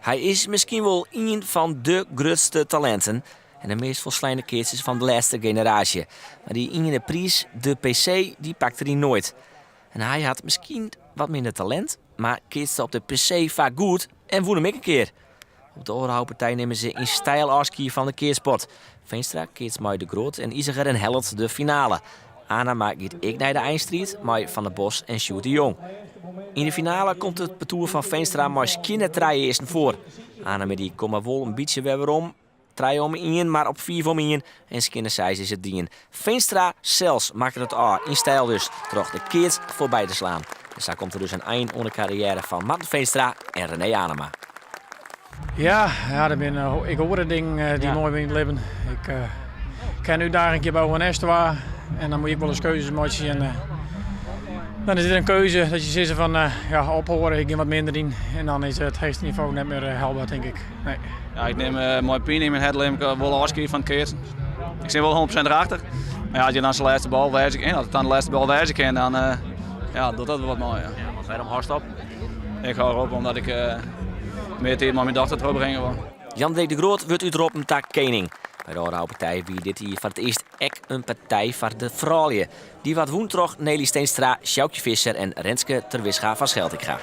Hij is misschien wel een van de grootste talenten en de meest volslijnde keertjes van de laatste generatie. Maar die ene prijs, de PC, die pakte hij nooit. En hij had misschien wat minder talent, maar keerste op de PC vaak goed en woon hem ik een keer. Op de Oorhoutpartij nemen ze in stijl afski van de keersport. Veenstra keert met de Groot en Iziger en Hellet de finale. Anna maakt ik naar de eindstrijd met Van der Bos en Sjoerd de Jong. In de finale komt het parcours van Veenstra maar skinne treien eerst voor. Anna met die komen wel een beetje weer om. 3 om 1, maar op 4 om 1. En skinne 6 is het 10. Veenstra zelfs maakt het A in stijl dus. Toch de keert voorbij te slaan. Dus daar komt er dus een eind onder de carrière van Marten Veenstra en René Anema. Ja, ik hoor het ding die mooi in het leven. Ik kan nu daar een keer boven een waar en dan moet ik wel eens keuzes maken. En dan is het een keuze dat je zegt van ophoren, ik ga wat minder in. En dan is het hoogste niveau net meer haalbaar, denk ik. Nee. Ja, ik neem mijn pijn in mijn headlamp wel afschieten van het keersen. Ik zit wel 100% erachter. Maar ja, als je dan zijn laatste bal wijzigt en als het dan de laatste bal wijzigt kan, dan doet dat wel wat mooi. Ja. Ja, want waarom hardst op? Ik hou erop omdat ik meer tijd met mijn dochter terug brengen wil. Jan Dirk de Groot wordt uitgeroepen tot koning. Bij de Oorhoutpartij wie dit hier voor het eerst echt een partij voor de vrouwen. Die wat woensdag Nelly Steenstra, Sjoukje Visser en Renske Terwisga van Scheltinga.